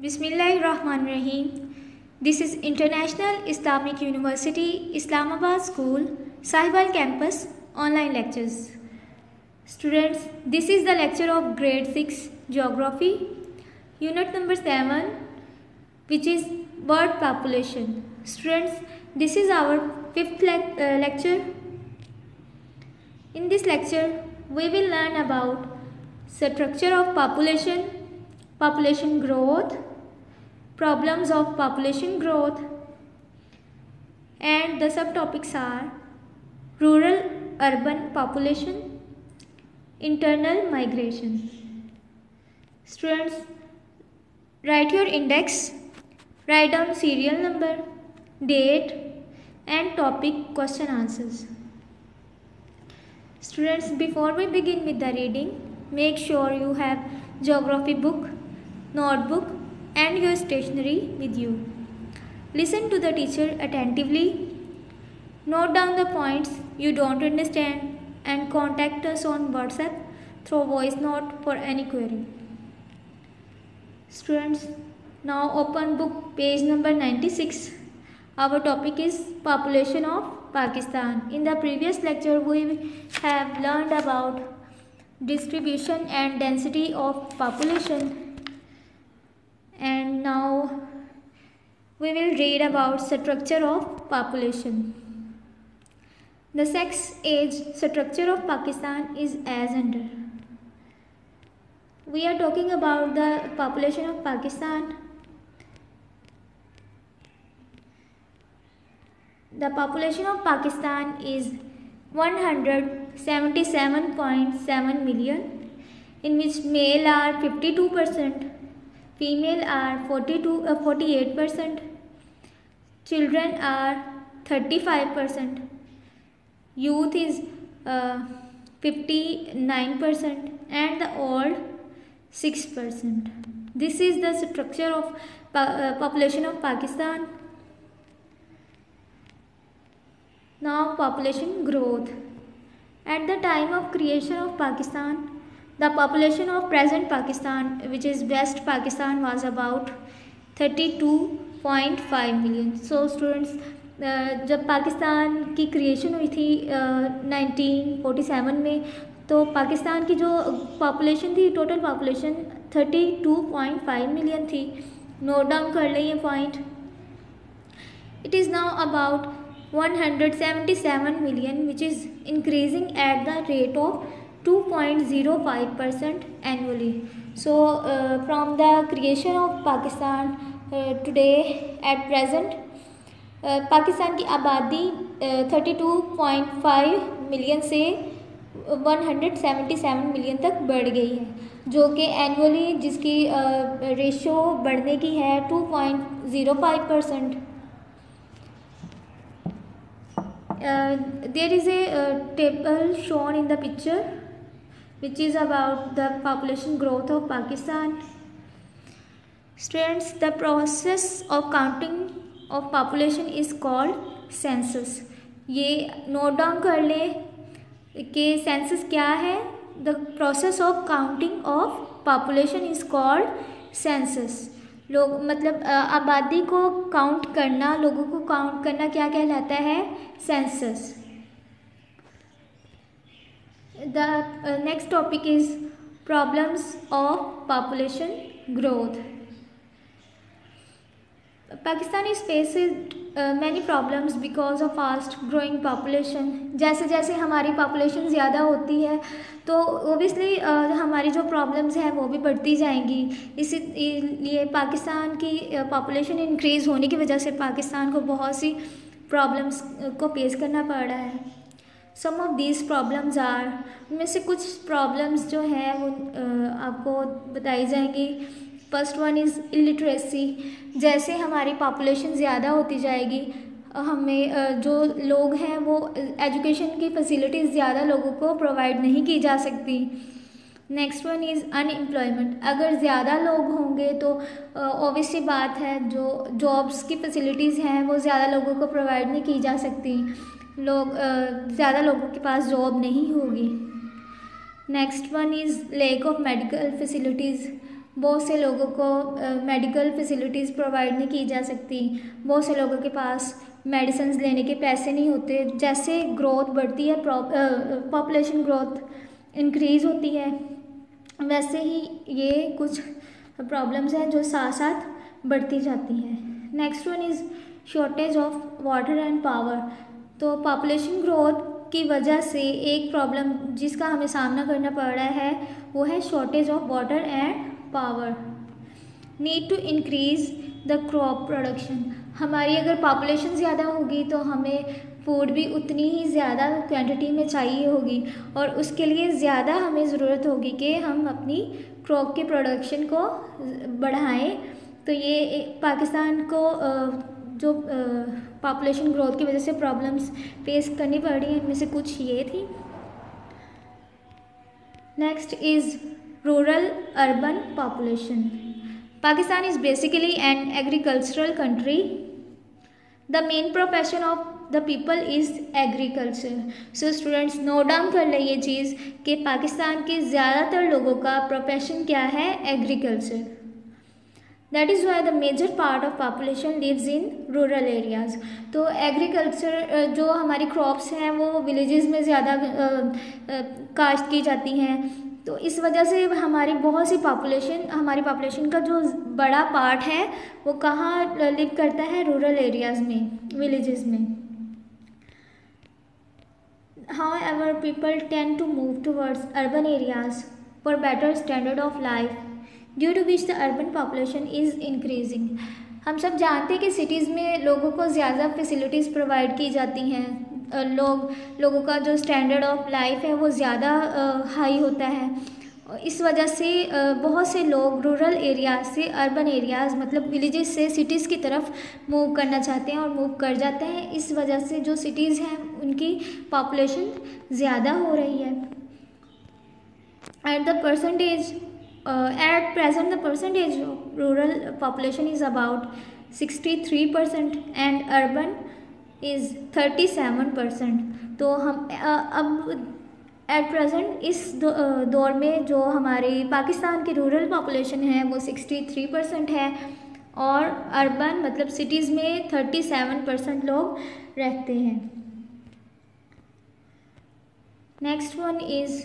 Bismillahirrahmanirrahim. This is International Islamic University, Islamabad School, Sahibal Campus, online lectures. Students, this is the lecture of grade 6 Geography, unit number 7, which is bird population. Students, this is our fifth lecture. In this lecture, we will learn about structure of population, population growth, problems of population growth, and the subtopics are rural urban population, internal migration. Students, write your index, write down serial number, date and topic question answers. Students, before we begin with the reading, make sure you have geography book, notebook and your stationery with you. Listen to the teacher attentively. Note down the points you don't understand and contact us on WhatsApp through voice note for any query. Students, now open book page number 96. Our topic is population of Pakistan. In the previous lecture, we have learned about distribution and density of population. And now we will read about structure of population. The sex age structure of Pakistan is as under. We are talking about the population of Pakistan. The population of Pakistan is 177.7 million, in which male are 52%. Female are 48%, children are 35%, youth is 59% and the old 6%. This is the structure of population of Pakistan. Now population growth. At the time of creation of Pakistan, the population of present Pakistan, which is West Pakistan, was about 32.5 million. So students, जब पाकिस्तान की creation हुई थी 1947 में, तो पाकिस्तान की जो population थी, total population 32.5 million थी. नोट डाउन कर लें ये point. It is now about 177 million, which is increasing at the rate of 2.05% annually. So from the creation of Pakistan today at present, Pakistan की आबादी 32.5 मिलियन से 177 मिलियन तक बढ़ गई है, जो कि एनुअली जिसकी रेशो बढ़ने की है 2.05%. There is a table shown in the picture which is about the population growth of Pakistan. Students, the process of counting of population is called census. ये नोट डाउन कर ले कि सेंसस क्या है. The process of counting of population is called census. लोग मतलब आबादी को काउंट करना, लोगों को काउंट करना क्या कहलाता है? Census. The next topic is problems of population growth. Pakistan is facing many problems because of fast growing population. जैसे जैसे हमारी पॉपुलेशन ज़्यादा होती है तो ओबियसली हमारी जो प्रॉब्लम्स हैं वो भी बढ़ती जाएंगी. इसीलिए पाकिस्तान की पॉपुलेशन इंक्रीज़ होने की वजह से पाकिस्तान को बहुत सी प्रॉब्लम्स को फेस करना पड़ रहा है. सम ऑफ दीज प्रॉब्लम्स आर, उनमें से कुछ प्रॉब्लम्स जो हैं वो आपको बताई जाएंगी. First one is illiteracy. जैसे हमारी पॉपुलेशन ज़्यादा होती जाएगी, हमें जो लोग हैं वो एजुकेशन की फैसिलिटीज़ ज़्यादा लोगों को प्रोवाइड नहीं की जा सकती. Next one is unemployment. अगर ज़्यादा लोग होंगे तो ऑब्वियसली बात है जो जॉब्स की फैसिलिटीज़ हैं वो ज़्यादा लोगों को प्रोवाइड नहीं की जा सकती. ज़्यादा लोगों के पास जॉब नहीं होगी. Next one is lack of medical facilities. बहुत से लोगों को मेडिकल फैसिलिटीज़ प्रोवाइड नहीं की जा सकती, बहुत से लोगों के पास मेडिसिन लेने के पैसे नहीं होते। जैसे ग्रोथ बढ़ती है, पॉपुलेशन ग्रोथ इंक्रीज़ होती है, वैसे ही ये कुछ प्रॉब्लम्स हैं जो साथ साथ बढ़ती जाती हैं। Next one is shortage of water and power. तो पॉपुलेशन ग्रोथ की वजह से एक प्रॉब्लम जिसका हमें सामना करना पड़ रहा है वो है shortage of water and power. Need to increase the crop production. हमारी अगर पॉपुलेशन ज़्यादा होगी तो हमें फूड भी उतनी ही ज़्यादा क्वांटिटी में चाहिए होगी, और उसके लिए ज़्यादा हमें ज़रूरत होगी कि हम अपनी क्रॉप के प्रोडक्शन को बढ़ाएं। तो ये पाकिस्तान को जो पॉपुलेशन ग्रोथ की वजह से प्रॉब्लम्स फेस करनी पड़ रही हैं, इनमें से कुछ ये थी। Next is rural urban population. Pakistan is basically an agricultural country. The main profession of the people is agriculture. So students note down कर लें ये चीज़ कि पाकिस्तान के ज़्यादातर लोगों का प्रोफेशन क्या है, agriculture. That is why the major part of population lives in rural areas. तो एग्रीकल्चर जो हमारी क्रॉप्स हैं वो विलेजेस में ज़्यादा काश्त की जाती हैं, तो इस वजह से हमारी बहुत सी हमारी पॉपुलेशन का जो बड़ा पार्ट है वो कहाँ लिव करता है, रूरल एरियाज़ में, विलेजेस में। However, people tend to move towards urban areas for better standard of life, due to which the urban population is increasing. हम सब जानते हैं कि सिटीज़ में लोगों को ज़्यादा फैसिलिटीज़ प्रोवाइड की जाती हैं, लोगों का जो स्टैंडर्ड ऑफ लाइफ है वो ज़्यादा हाई होता है। इस वजह से बहुत से लोग रूरल एरियाज से अर्बन एरियाज़ मतलब विलेजेस से सिटीज़ की तरफ मूव करना चाहते हैं और मूव कर जाते हैं। इस वजह से जो सिटीज़ हैं उनकी पॉपुलेशन ज़्यादा हो रही है। At present, the percentage of rural population is about 63% and urban is 37%. तो हम अब एट प्रेजेंट इस दौर में जो हमारी पाकिस्तान की रूरल पॉपुलेशन है वो 63% है, और अर्बन मतलब सिटीज़ में 37% लोग रहते हैं। Next one is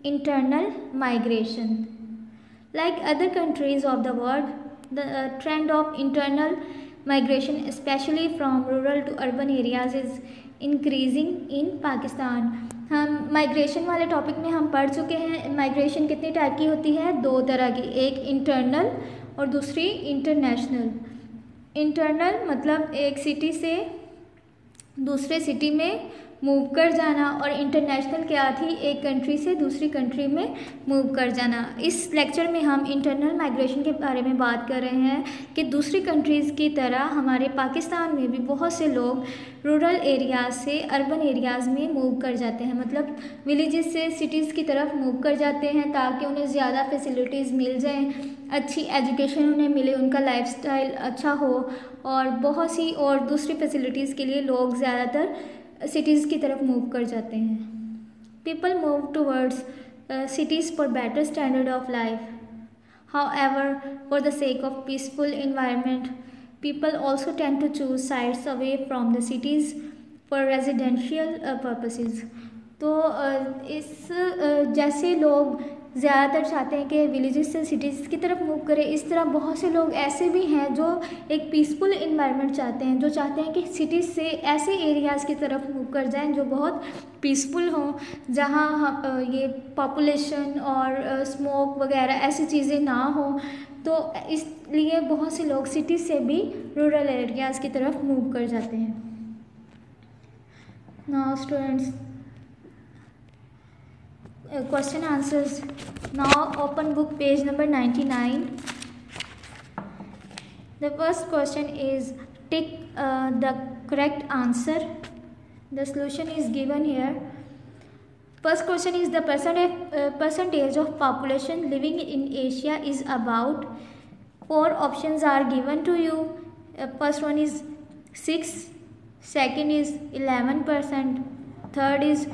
internal migration. Like other countries of the world, the trend of internal migration, especially from rural to urban areas, is increasing in Pakistan. हम माइग्रेशन वाले टॉपिक में हम पढ़ चुके हैं। माइग्रेशन कितनी टाइप की होती है, दो तरह की, एक इंटरनल और दूसरी इंटरनेशनल। इंटरनल मतलब एक सिटी से दूसरे सिटी में मूव कर जाना, और इंटरनेशनल क्या थी, एक कंट्री से दूसरी कंट्री में मूव कर जाना। इस लेक्चर में हम इंटरनल माइग्रेशन के बारे में बात कर रहे हैं कि दूसरी कंट्रीज़ की तरह हमारे पाकिस्तान में भी बहुत से लोग रूरल एरियाज़ से अर्बन एरियाज़ में मूव कर जाते हैं, मतलब विलेजेस से सिटीज़ की तरफ मूव कर जाते हैं ताकि उन्हें ज़्यादा फैसिलिटीज़ मिल जाएं, अच्छी एजुकेशन उन्हें मिले, उनका लाइफस्टाइल अच्छा हो, और बहुत सी और दूसरी फैसिलिटीज़ के लिए लोग ज़्यादातर सिटीज़ की तरफ मूव कर जाते हैं। People move towards cities for better standard of life. However, for the sake of peaceful environment, people also tend to choose sites away from the cities for residential purposes. तो इस जैसे लोग ज़्यादातर चाहते हैं कि विलेजेस से सिटीज़ की तरफ मूव करें, इस तरह बहुत से लोग ऐसे भी हैं जो एक पीसफुल इन्वायरमेंट चाहते हैं, जो चाहते हैं कि सिटीज़ से ऐसे एरियाज़ की तरफ मूव कर जाएं जो बहुत पीसफुल हों, जहां ये पॉपुलेशन और स्मोक वगैरह ऐसी चीज़ें ना हो। तो इसलिए बहुत से लोग सिटी से भी रूरल एरियाज़ की तरफ मूव कर जाते हैं। Now students, question answers. Now open book page number 99. The first question is tick the correct answer. The solution is given here. First question is the percentage of population living in Asia is about. 4 options are given to you. First one is 6, second is 11%, third is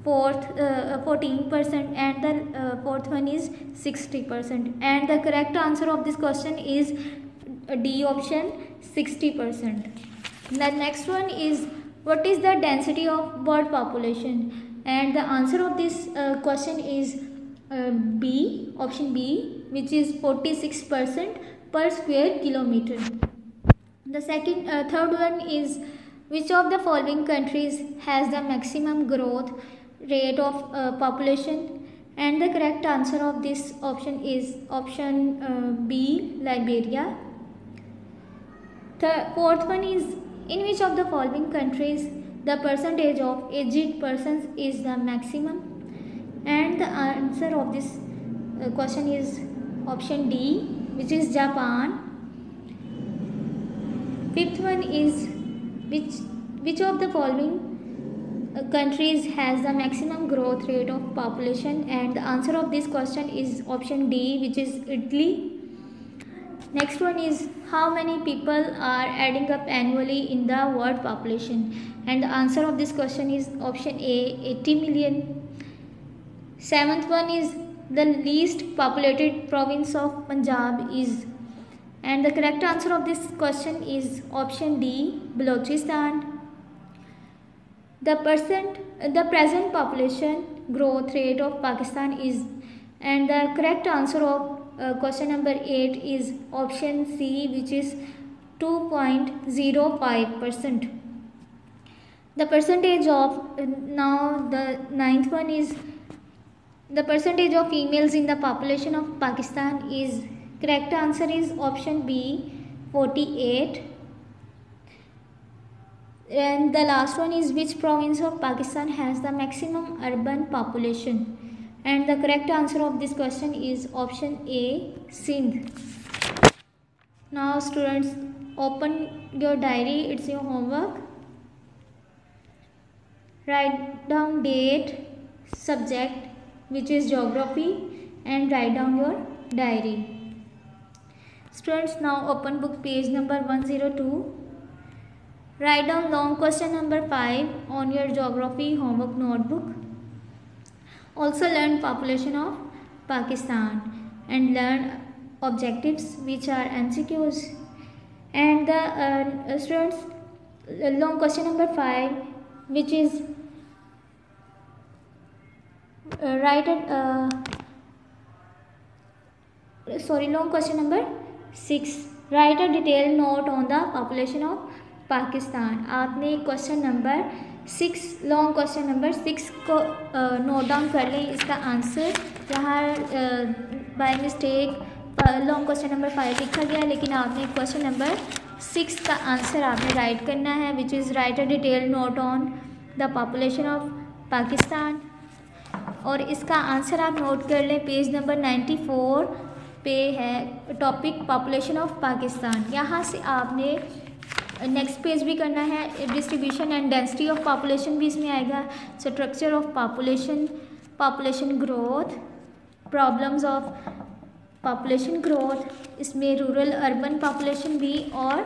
fourth 14%, and the fourth one is 60%, and the correct answer of this question is D option, 60%. The next one is, what is the density of bird population? And the answer of this question is B, option B, which is 46% per square kilometer. The third one is, which of the following countries has the maximum growth rate of population? And the correct answer of this option is option B, Liberia. The fourth one is, in which of the following countries the percentage of aged persons is the maximum? And the answer of this question is option D, which is Japan. Fifth one is, which of the following countries has the maximum growth rate of population? And the answer of this question is option D, which is Italy. Next one is, how many people are adding up annually in the world population? And the answer of this question is option A, 80 million. Seventh one is, the least populated province of Punjab is? And the correct answer of this question is option D, Balochistan. The present population growth rate of Pakistan is? And the correct answer of question number 8 is option C, which is 2.05%. The percentage of, now the ninth one is, the percentage of females in the population of Pakistan is? Correct answer is option B, 48. And the last one is, which province of Pakistan has the maximum urban population? And the correct answer of this question is option A, Sindh. Now students, open your diary, it's your homework. Write down date, subject, which is geography, and write down your diary. Students, now open book page number 102. Write down long question number 5 on your geography homework notebook. Also learn population of Pakistan and learn objectives, which are MCQs. And the students, long question number 5, which is long question number 6, write a detailed note on the population of Pakistan. आपने question number 6, long question number 6 को note down कर लें. इसका answer यहाँ by mistake long question number 5 लिखा गया, लेकिन आपने क्वेश्चन नंबर 6 का आंसर आपने राइट करना है, which is right a detail note on the population of Pakistan. और इसका आंसर आप नोट कर लें, पेज नंबर 94 पे है टॉपिक पॉपुलेशन ऑफ पाकिस्तान. यहाँ से आपने नेक्स्ट पेज भी करना है, distribution and density of population भी इसमें आएगा, structure of population, population growth, problems of population growth, इसमें रूरल अर्बन पॉपुलेशन भी और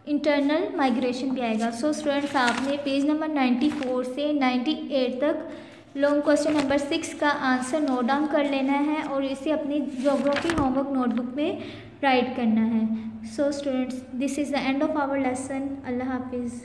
इंटरनल माइग्रेशन भी आएगा. सो स्टूडेंट्स, आपने पेज नंबर 94 से 98 तक लॉन्ग क्वेश्चन नंबर 6 का आंसर नोट डाउन कर लेना है और इसे अपनी ज्योग्राफी होमवर्क नोटबुक में राइट करना है. So students, this is the end of our lesson. Allah Hafiz.